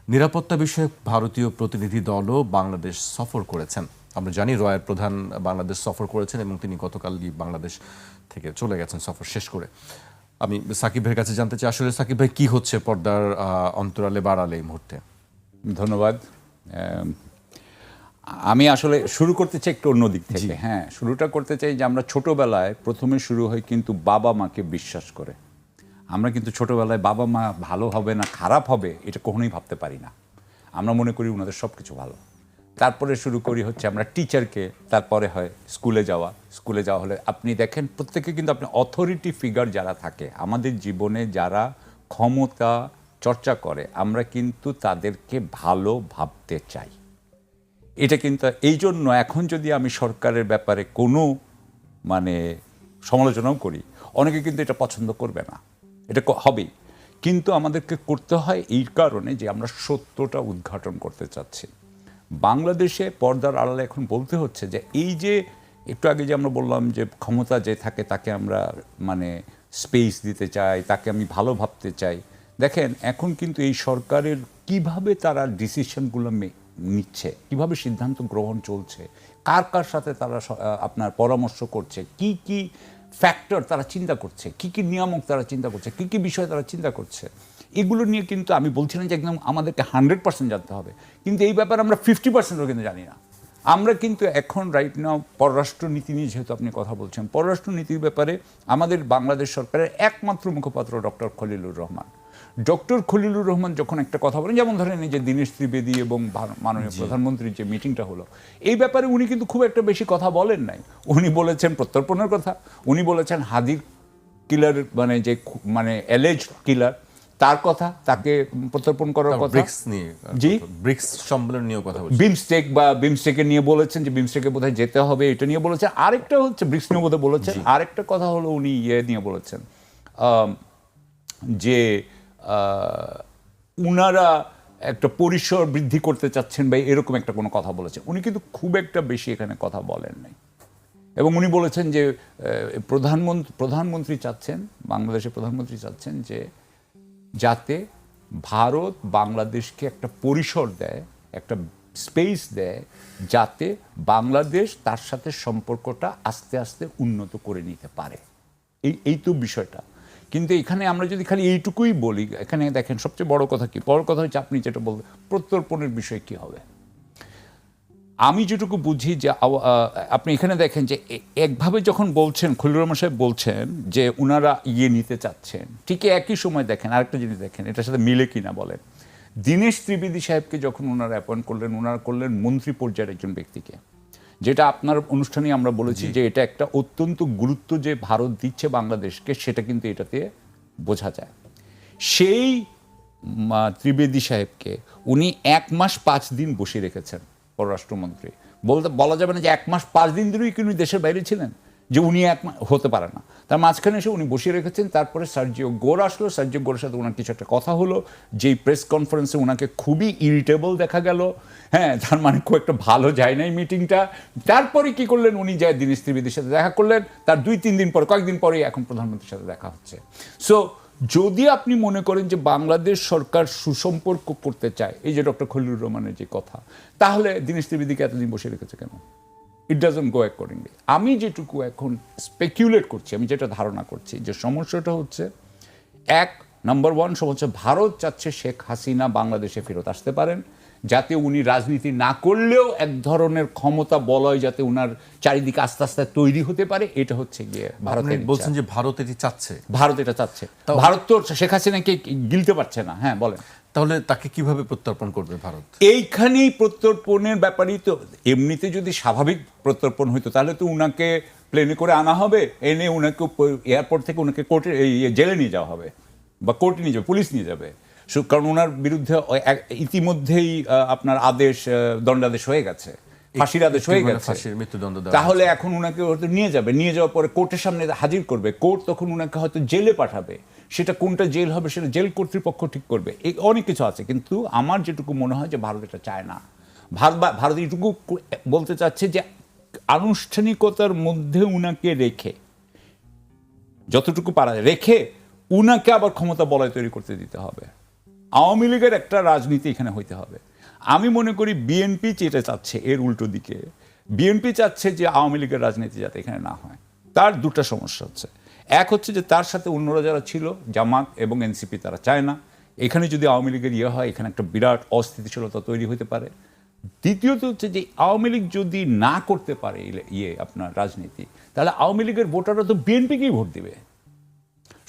নিরাপত্তা বিষয়ক ভারতীয় প্রতিনিধি দলও বাংলাদেশ সফর করেছেন। আমরা জানি রয়ের প্রধান বাংলাদেশ সফর করেছেন এবং তিনি গতকালই বাংলাদেশ থেকে চলে গেছেন সফর শেষ করে। আমি সাকিব ভাইয়ের কাছে জানতে চাই, আসলে সাকিব ভাই কি হচ্ছে পর্দার অন্তরালে বাড়ালে এই মুহূর্তে? ধন্যবাদ। আমি আসলে শুরু করতে চাই একটু অন্য দিক থেকে। হ্যাঁ, শুরুটা করতে চাই যে আমরা ছোটবেলায় প্রথমে শুরু হয় কিন্তু বাবা মাকে বিশ্বাস করে। আমরা কিন্তু ছোটবেলায় বাবা মা ভালো হবে না খারাপ হবে এটা কখনোই ভাবতে পারি না। আমরা মনে করি ওনাদের সব কিছু ভালো। তারপরে শুরু করি হচ্ছে আমরা টিচারকে, তারপরে হয় স্কুলে যাওয়া হলে আপনি দেখেন প্রত্যেকে কিন্তু আপনি অথরিটি ফিগার যারা থাকে আমাদের জীবনে, যারা ক্ষমতা চর্চা করে, আমরা কিন্তু তাদেরকে ভালো ভাবতে চাই। এটা কিন্তু এই জন্য এখন যদি আমি সরকারের ব্যাপারে কোনো সমালোচনাও করি, অনেকে কিন্তু এটা পছন্দ করবে না, এটা হবেই, কিন্তু আমাদেরকে করতে হয় এই কারণে যে আমরা সত্যটা উদ্ঘাটন করতে চাচ্ছি। বাংলাদেশে পর্দার আড়ালে এখন বলতে হচ্ছে যে এই যে একটু আগে যে আমরা বললাম যে ক্ষমতা যে থাকে তাকে আমরা স্পেস দিতে চাই, তাকে আমি ভালো ভাবতে চাই। দেখেন এখন কিন্তু এই সরকারের কিভাবে তারা ডিসিশনগুলো নিচ্ছে, কিভাবে সিদ্ধান্ত গ্রহণ চলছে, কার কার সাথে তারা আপনার পরামর্শ করছে, কি কি ফ্যাক্টর তারা চিন্তা করছে, কি কি নিয়ামক তারা চিন্তা করছে, কি কি বিষয় তারা চিন্তা করছে, এগুলো নিয়ে কিন্তু আমি বলছি না যে একদম আমাদেরকে 100% জানতে হবে, কিন্তু এই ব্যাপারে আমরা 50%ও কিন্তু জানি না। আমরা কিন্তু এখন রাইট নাও পররাষ্ট্রনীতি নিয়ে যেহেতু আপনি কথা বলছেন, পররাষ্ট্রনীতির ব্যাপারে আমাদের বাংলাদেশ সরকারের একমাত্র মুখপাত্র ডক্টর খলিলুর রহমান। ডক্টর খলিলুর রহমান যখন একটা কথা বলেন, যেমন ধরেন এই যে দীনেশ ত্রিবেদী এবং মাননীয় প্রধানমন্ত্রীর যে মিটিংটা হলো, এই ব্যাপারে উনি কিন্তু খুব একটা বেশি কথা বলেন নাই। উনি বলেছেন প্রত্যর্পণের কথা, উনি বলেছেন হাদির কিলার যে এলেজ কিলার তার কথা, তাকে প্রত্যর্পণ করার কথা, ব্রিক্স নিয়ে, জি ব্রিক্স সম্মেলন নিয়ে কথা বলছেন, বিমস্টেকে নিয়ে বলেছেন যে বিমস্টেকে বোধহয় যেতে হবে, এটা নিয়ে বলেছেন। আরেকটা হচ্ছে ব্রিক্স নিয়ে বোধহয় বলেছেন, আরেকটা কথা হলো উনি নিয়ে বলেছেন যে উনারা একটা পরিসর বৃদ্ধি করতে চাচ্ছেন বা এরকম একটা কোনো কথা বলেছেন। উনি কিন্তু খুব একটা বেশি এখানে কথা বলেন নাই, এবং উনি বলেছেন যে প্রধানমন্ত্রী চাচ্ছেন, বাংলাদেশের প্রধানমন্ত্রী চাচ্ছেন যে যাতে ভারত বাংলাদেশকে একটা পরিসর দেয়, একটা স্পেস দেয়, যাতে বাংলাদেশ তার সাথে সম্পর্কটা আস্তে আস্তে উন্নত করে নিতে পারে। এই তো বিষয়টা। কিন্তু এখানে আমরা যদি খালি এইটুকুই বলি, এখানে দেখেন সবচেয়ে বড় কথা কি, বড় কথা হচ্ছে আপনি যেটা বলবেন প্রত্যর্পণের বিষয় কি হবে। আমি যেটুকু বুঝি যে আপনি এখানে দেখেন যে একভাবে যখন বলছেন, খলিলুর রহমান সাহেব বলছেন যে উনারা নিতে চাচ্ছেন, ঠিক একই সময় দেখেন আরেকটা জিনিস দেখেন, এটার সাথে মিলে কিনা বলেন। দীনেশ ত্রিবেদী সাহেবকে যখন ওনারা অ্যাপয়েন্ট করলেন, ওনারা করলেন মন্ত্রী পর্যায়ের একজন ব্যক্তিকে, যেটা আপনার অনুষ্ঠানে আমরা বলেছি যে এটা একটা অত্যন্ত গুরুত্ব যে ভারত দিচ্ছে বাংলাদেশকে, সেটা কিন্তু এটাতে বোঝা যায়। সেই ত্রিবেদী সাহেবকে উনি 1 মাস 5 দিন বসিয়ে রেখেছেন পররাষ্ট্রমন্ত্রী। বলা যাবে না যে 1 মাস 5 দিন ধরেই কি উনি দেশের বাইরে ছিলেন, যে উনি হতে পারে না। তার মাঝখানে এসে উনি বসিয়ে রেখেছেন। তারপরে সার্জিও গোর আসলো, সার্জিও গোরের সাথে ওনার কিছু একটা কথা হলো, যেই প্রেস কনফারেন্সে ওনাকে খুবই ইরিটেবল দেখা গেল। হ্যাঁ, তার খুব একটা ভালো যায় নাই মিটিংটা। তারপরে কি করলেন, উনি যায় দীনেশ ত্রিবেদীর সাথে দেখা করলেন, তার 2-3 দিন পরে, কয়েকদিন পরেই এখন প্রধানমন্ত্রীর সাথে দেখা হচ্ছে। সো যদি আপনি মনে করেন যে বাংলাদেশ সরকার সুসম্পর্ক করতে চায়, এই যে ডক্টর খলিলুর রহমানের যে কথা, তাহলে দীনেশ ত্রিবেদীকে এতদিন বসে রেখেছে কেন? It doesn't go accordingly. আমি যেটুকু এখন স্পেকুলেট করছি, আমি যেটা ধারণা করছি যে সমস্যাটা হচ্ছে, নাম্বার 1 সমস্যা, ভারত চাচ্ছে শেখ হাসিনা বাংলাদেশে ফেরত আসতে পারেন, যাতে উনি রাজনীতি না করলেও এক ধরনের ক্ষমতা বলয় যাতে উনার চারিদিকে আস্তে আস্তে তৈরি হতে পারে। এটা হচ্ছে গিয়ে ভারতের বলছেন যে ভারত এটি চাচ্ছে, ভারত এটা চাচ্ছে। ভারত তো শেখ হাসিনাকে গিলতে পারছে না। হ্যাঁ বলেন, তাহলে তাকে কিভাবে প্রত্যর্পণ করবে ভারত? এইখানেই প্রত্যর্পণের ব্যাপারই তো। এমনিতে যদি স্বাভাবিক প্রত্যর্পণ হইতো তাহলে তো উনাকে প্লেনে করে আনা হবে, এনে উনাকে এয়ারপোর্ট থেকে উনাকে কোর্টে জেলে নিয়ে যাওয়া হবে বা কোর্টে নিয়ে যাবে, পুলিশ নিয়ে যাবে। কারণ ওনার বিরুদ্ধে ইতিমধ্যেই আপনার দণ্ডাদেশ হয়ে গেছে, ফাঁসির আদেশ হয়ে গেছে, মৃত্যুদণ্ড। তাহলে এখন উনাকে হয়তো নিয়ে যাবে, নিয়ে যাওয়ার পরে কোর্টের সামনে হাজির করবে, কোর্ট তখন উনাকে হয়তো জেলে পাঠাবে। সেটা কোনটা জেল হবে সেটা জেল কর্তৃপক্ষ ঠিক করবে। এই অনেক কিছু আছে, কিন্তু আমার যেটুকু মনে হয় যে ভারত এটা চায় না। ভারত এইটুকু বলতে চাচ্ছে যে আনুষ্ঠানিকতার মধ্যে উনাকে রেখে, যতটুকু পারা যায় রেখে, উনাকে আবার ক্ষমতা বলয় তৈরি করতে দিতে হবে। আওয়ামী লীগের একটা রাজনীতি এখানে হইতে হবে। আমি মনে করি বিএনপি যেটা চাচ্ছে এর উল্টো দিকে, বিএনপি চাচ্ছে যে আওয়ামী লীগের রাজনীতি যাতে এখানে না হয়। তার দুটো সমস্যা হচ্ছে, এক হচ্ছে যে তার সাথে অন্যরা যারা ছিল জামাত এবং এনসিপি তারা চায় না এখানে যদি আওয়ামী লীগের ইয়ে হয়, এখানে একটা বিরাট অস্থিতিশীলতা তৈরি হতে পারে। দ্বিতীয়ত হচ্ছে যে আওয়ামী লীগ যদি না করতে পারে আপনার রাজনীতি, তাহলে আওয়ামী লীগের ভোটাররা তো বিএনপিকেই ভোট দিবে।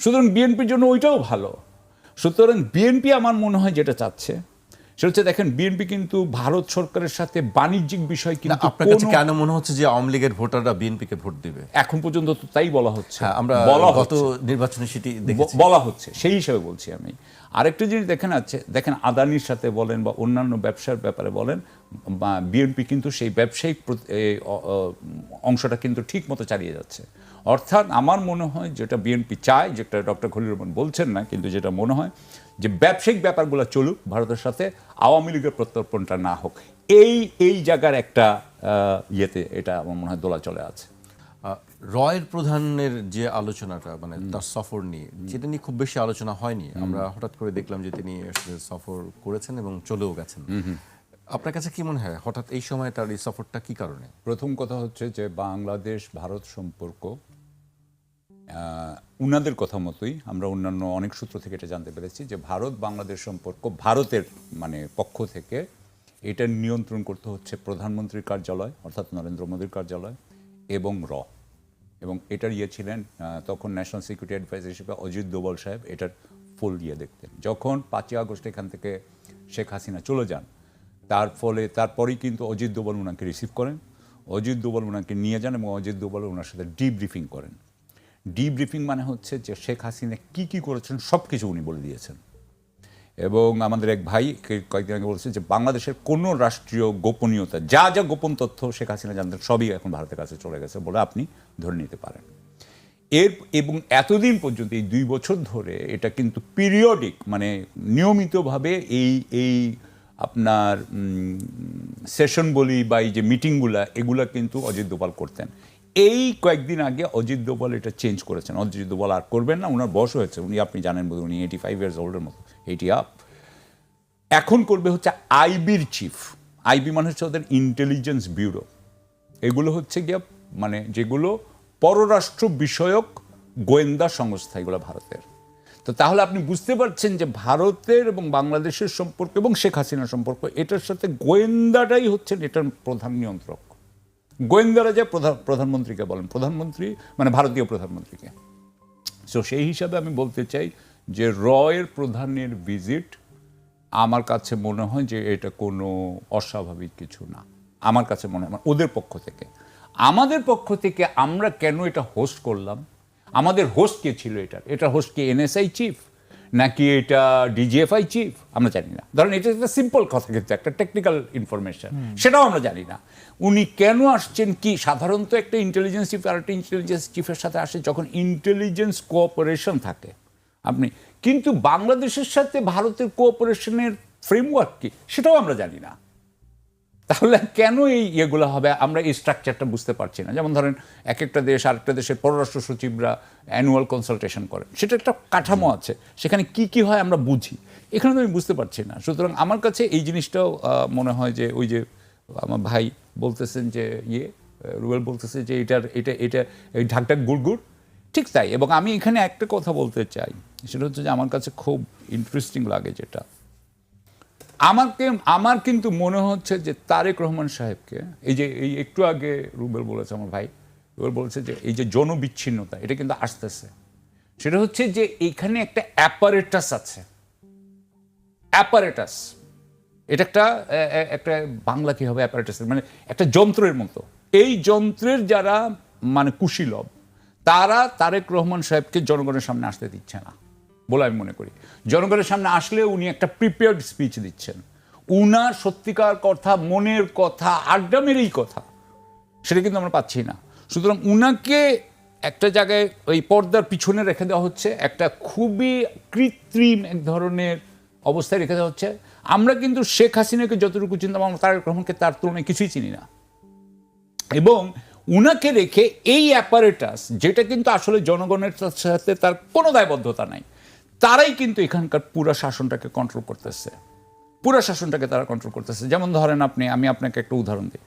সুতরাং বিএনপির জন্য ওইটাও ভালো। সুতরাং বিএনপি আমার মনে হয় যেটা চাচ্ছে সেটা হচ্ছে, দেখেন বিএনপি কিন্তু ভারত সরকারের সাথে বাণিজ্যিক বিষয় কিন্তু আপনার কাছে কেন মনে হচ্ছে যে আওয়ামী লীগের ভোটাররা বিএনপিকে ভোট দিবে? এখন পর্যন্ত তো তাই বলা হচ্ছে, আমরা গত নির্বাচনে সেটি দেখেছি, বলা হচ্ছে, সেই হিসাবে বলছি আমি। আরেকটা জিনিস দেখেন আদানির সাথে বলেন বা অন্যান্য ব্যবসার ব্যাপারে বলেন, বিএনপি কিন্তু সেই ব্যবসায়িক অংশটা কিন্তু ঠিক মতো চালিয়ে যাচ্ছে। অর্থাৎ আমার মনে হয় যেটা বিএনপি চায়, যেটা ডক্টর খলিল রহমান বলছেন না, কিন্তু যেটা মনে হয় যে ব্যবসায়িক ব্যাপারগুলো চলুক ভারতের সাথে, আওয়ামী লীগের প্রত্যর্পণটা না হোক, এই জায়গার একটা ইয়েতে এটা আমার মনে হয় দোলা চলে আছে। রয়ের প্রধানের যে আলোচনাটা, মানে তার সফর নিয়ে, যেটা নিয়ে খুব বেশি আলোচনা হয়নি। আমরা হঠাৎ করে দেখলাম যে তিনি সফর করেছেন এবং চলেও গেছেন। আপনার কাছে কি মনে হয় হঠাৎ এই সময় তার এই সফরটা কি কারণে? প্রথম কথা হচ্ছে যে বাংলাদেশ ভারত সম্পর্ক উনাদের কথা মতোই আমরা অন্যান্য অনেক সূত্র থেকে এটা জানতে পেরেছি যে ভারত বাংলাদেশ সম্পর্ক ভারতের পক্ষ থেকে এটা নিয়ন্ত্রণ করতে হচ্ছে প্রধানমন্ত্রীর কার্যালয় অর্থাৎ নরেন্দ্র মোদীর কার্যালয় এবং এটার ছিলেন তখন ন্যাশনাল সিকিউরিটি অ্যাডভাইজার হিসেবে অজিত দোভাল সাহেব এটার ফুল দেখতেন। যখন 5ই আগস্ট এখান থেকে শেখ হাসিনা চলে যান, তারপরেই কিন্তু অজিত দোভাল ওনাকে রিসিভ করেন, অজিত দোভাল ওনাকে নিয়ে যান এবং অজিত দোভাল ওনার সাথে ডিব্রিফিং করেন। ডিব্রিফিং মানে হচ্ছে যে শেখ হাসিনা কি করেছেন সব কিছু উনি বলে দিয়েছেন। এবং আমাদের এক ভাই কয়েকদিন আগে বলছে যে বাংলাদেশের কোনো রাষ্ট্রীয় গোপনীয়তা যা গোপন তথ্য শেখ হাসিনা জানতেন সবই এখন ভারতের কাছে চলে গেছে বলে আপনি ধরে নিতে পারেন। এবং এতদিন পর্যন্ত এই 2 বছর ধরে এটা কিন্তু পিরিয়ডিক নিয়মিতভাবে এই আপনার সেশন বলি বা এই যে মিটিংগুলা এগুলা কিন্তু অজিত দোভাল করতেন। এই কয়েকদিন আগে অজিত দোভাল এটা চেঞ্জ করেছেন। অজিত দোভাল আর করবেন না, ওনার বয়স হয়েছে, উনি আপনি জানেন বোধ উনি 85 ইয়ার্স ওল্ডের মতো, 80 আপ। এখন করবে হচ্ছে আইবির চিফ। আইবি মানে হচ্ছে ওদের ইন্টেলিজেন্স ব্যুরো। এগুলো হচ্ছে গিয়া যেগুলো পররাষ্ট্র বিষয়ক গোয়েন্দা সংস্থা এগুলো ভারতের। তো তাহলে আপনি বুঝতে পারছেন যে ভারতের এবং বাংলাদেশের সম্পর্ক এবং শেখ হাসিনার সম্পর্ক এটার সাথে গোয়েন্দাটাই হচ্ছেন এটার প্রধান নিয়ন্ত্রক। গোয়েন্দারা যে প্রধানমন্ত্রীকে বলেন, প্রধানমন্ত্রী ভারতীয় প্রধানমন্ত্রীকে। সো সেই হিসাবে আমি বলতে চাই যে রয়ের প্রধানের ভিজিট আমার কাছে মনে হয় যে এটা কোনো অস্বাভাবিক কিছু না। আমার কাছে মনে হয় ওদের পক্ষ থেকে। আমাদের পক্ষ থেকে আমরা কেন এটা হোস্ট করলাম, আমাদের হোস্ট কে ছিল, এটা হোস্ট কি এনএসআই চিফ নাকি এটা ডিজিএফআই চিফ, আমরা জানি না। ধরেন এটা একটা সিম্পল কথা, কিন্তু একটা টেকনিক্যাল ইনফরমেশন, সেটাও আমরা জানি না। উনি কেন আসছেন, কি সাধারণত একটা ইন্টেলিজেন্স চিফ আর একটা ইন্টেলিজেন্স চিফের সাথে আসে যখন ইন্টেলিজেন্স কোঅপারেশন থাকে কিন্তু বাংলাদেশের সাথে ভারতের কোঅপারেশনের ফ্রেমওয়ার্ক কি সেটাও আমরা জানি না। তাহলে কেন এই ইয়েগুলো হবে আমরা এই স্ট্রাকচারটা বুঝতে পারছি না। যেমন ধরেন এক একটা দেশ আরেকটা দেশের পররাষ্ট্র সচিবরা অ্যানুয়াল কনসালটেশন করেন, সেটা একটা কাঠামো আছে, সেখানে কি হয় আমরা বুঝি, এখানে তো আমি বুঝতে পারছি না। সুতরাং আমার কাছে এই জিনিসটাও মনে হয় যে ওই যে আমার ভাই বলতেছেন যে রুবেল বলতেছে যে এটা এই ঢাকঢাক গুড়গুড়, ঠিক তাই। এবং আমি এখানে একটা কথা বলতে চাই, সেটা হচ্ছে যে আমার কাছে খুব ইন্টারেস্টিং লাগে যেটা আমার কিন্তু মনে হচ্ছে যে তারেক রহমান সাহেবকে এই একটু আগে রুবেল বলেছে, আমার ভাই রুবেল বলেছে যে এই যে জনবিচ্ছিন্নতা এটা কিন্তু আসতেছে, সেটা হচ্ছে যে এখানে একটা অ্যাপারেটাস আছে। অ্যাপারেটাস এটা একটা বাংলা কি হবে অ্যাপারেটাস, একটা যন্ত্রের মতো। এই যন্ত্রের যারা কুশীলব তারা তারেক রহমান সাহেবকে জনগণের সামনে আসতে দিচ্ছে না বলে আমি মনে করি। জনগণের সামনে আসলে উনি একটা প্রিপেয়ার্ড স্পিচ দিচ্ছেন, উনার সত্যিকার কথা, মনের কথা, আড্ডা মেরেই কথা, সেটা কিন্তু আমরা পাচ্ছি না। সুতরাং উনাকে একটা জায়গায় ওই পর্দার পিছনে রেখে দেওয়া হচ্ছে, একটা খুবই কৃত্রিম এক ধরনের অবস্থায় রেখে দেওয়া হচ্ছে। আমরা কিন্তু শেখ হাসিনাকে যতটুকু চিনতাম আমরা তারেক রহমানকে তার তুলনায় কিছুই চিনি না। এবং উনাকে রেখে এই অ্যাপারেটাস, যেটা কিন্তু আসলে জনগণের সাথে তার কোনো দায়বদ্ধতা নাই, তারাই কিন্তু এখানকার পুরো শাসনটাকে কন্ট্রোল করতেছে, পুরো শাসনটাকে তারা কন্ট্রোল করতেছে। যেমন ধরেন আমি আপনাকে একটা উদাহরণ দিই।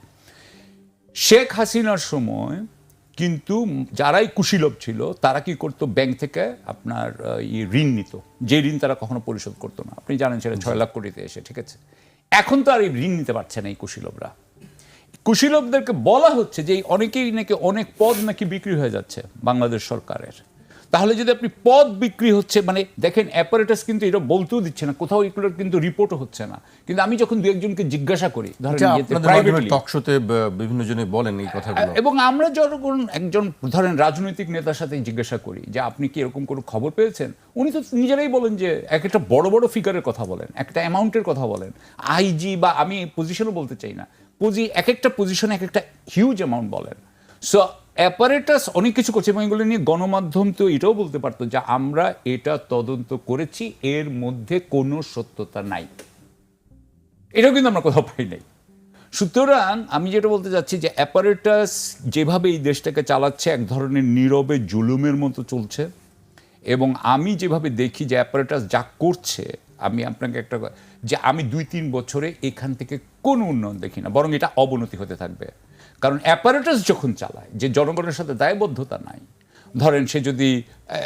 শেখ হাসিনার সময় কিন্তু যারাই কুশীলভ ছিল তারা কি করতো, ব্যাংক থেকে আপনার ঋণ নিত, যে ঋণ তারা কখনো পরিশোধ করতো না। আপনি জানেন সেটা 6 লাখ কোটিতে এসে, ঠিক আছে। এখন তো আর এই ঋণ নিতে পারছে না এই কুশীলভরা। কুশীলভদেরকে বলা হচ্ছে যে অনেকেই নাকি অনেক পদ নাকি বিক্রি হয়ে যাচ্ছে বাংলাদেশ সরকারের। তাহলে যদি আপনি পদ বিক্রি হচ্ছে, মানে দেখেন অ্যাপারেটাস কিন্তু এটা বলতেও দিচ্ছে না, কোথাও এগুলোর কিন্তু রিপোর্টও হচ্ছে না। কিন্তু আমি যখন দু একজনকে জিজ্ঞাসা করি, ধরেন প্রাইভেটলি টক শোতে বিভিন্ন জনে বলেন এই কথাগুলো, এবং আমরা যখন একজন ধরেন রাজনৈতিক নেতার সাথে জিজ্ঞাসা করি যে আপনি কি এরকম কোনো খবর পেয়েছেন, উনি তো নিজেরাই বলেন যে একটা বড় বড় ফিগারের কথা বলেন, একটা অ্যামাউন্টের কথা বলেন, আইজি বা আমি পজিশনও বলতে চাই না, এক একটা পজিশনে এক একটা হিউজ অ্যামাউন্ট বলেন। সো অ্যাপারেটাস অনেক কিছু করছে এবং এগুলো নিয়ে গণমাধ্যম তো এটাও বলতে পারতো যে আমরা এটা তদন্ত করেছি, এর মধ্যে কোনো সত্যতা নাই। এটাও কিন্তু আমরা কোথাও পাই নাই। সুতরাং আমি যেটা বলতে চাচ্ছি যে অ্যাপারেটাস যেভাবে এই দেশটাকে চালাচ্ছে এক ধরনের নীরবে জুলুমের মতো চলছে, এবং আমি যেভাবে দেখি যে অ্যাপারেটাস যা করছে, আমি আপনাকে একটা যে আমি 2-3 বছরে এখান থেকে কোনো উন্নয়ন দেখি না, বরং এটা অবনতি হতে থাকবে। কারণ অ্যাপারেটাস যখন চালায়, যে জনগণের সাথে দায়বদ্ধতা নাই, ধরেন সে যদি,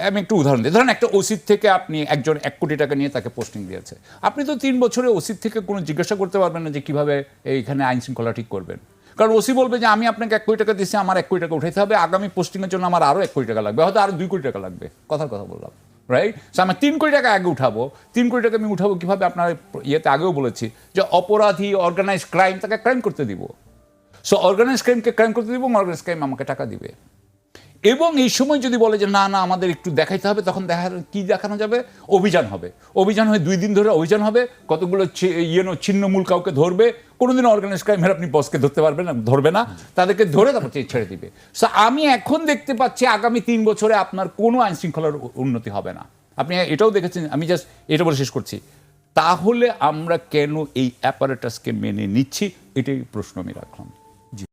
আমি একটু উদাহরণ দিই, ধরেন একটা ওসির থেকে আপনি একজন 1 কোটি টাকা নিয়ে তাকে পোস্টিং দিয়েছে, আপনি তো 3 বছরে ওসির থেকে কোনো জিজ্ঞাসা করতে পারবেন না যে কিভাবে এইখানে আইন শৃঙ্খলা ঠিক করবেন। কারণ ওসি বলবে যে আমি আপনাকে 1 কোটি টাকা দিচ্ছি, আমার 1 কোটি টাকা উঠাইতে হবে, আগামী পোস্টিংয়ের জন্য আমার আরও 1 কোটি টাকা লাগবে, হয়তো আরও 2 কোটি টাকা লাগবে, কথার কথা বললাম, রাইট। সো আমি 3 কোটি টাকা আগে উঠাবো, 3 কোটি টাকা আমি উঠাবো কীভাবে, আপনার ইয়েতে আগেও বলেছি যে অপরাধী অর্গানাইজ ক্রাইম, তাকে ক্রাইম করতে দিব। সো অর্গানাইজ ক্রাইমকে ক্রাইম করতে দিব, অর্গানাইজ ক্রাইম আমাকে টাকা দিবে। এবং এই সময় যদি বলে যে না না আমাদের একটু দেখাইতে হবে, তখন কি দেখানো যাবে, অভিযান হবে। অভিযান হয়ে 2 দিন ধরে অভিযান হবে, কতগুলো ছিন্নমূল কাউকে ধরবে, কোনোদিন অর্গানাইজ ক্রাইমের আপনি বসকে ধরতে পারবেন না, ধরবে না, তাদেরকে ধরে তারপর ছেড়ে দিবে। সো আমি এখন দেখতে পাচ্ছি আগামী 3 বছরে আপনার কোনো আইন শৃঙ্খলার উন্নতি হবে না। আপনি এটাও দেখেছেন, আমি জাস্ট এটা বলে শেষ করছি। তাহলে আমরা কেন এই অ্যাপারেটাসকে মেনে নিচ্ছি, এটাই প্রশ্ন আমি রাখলাম।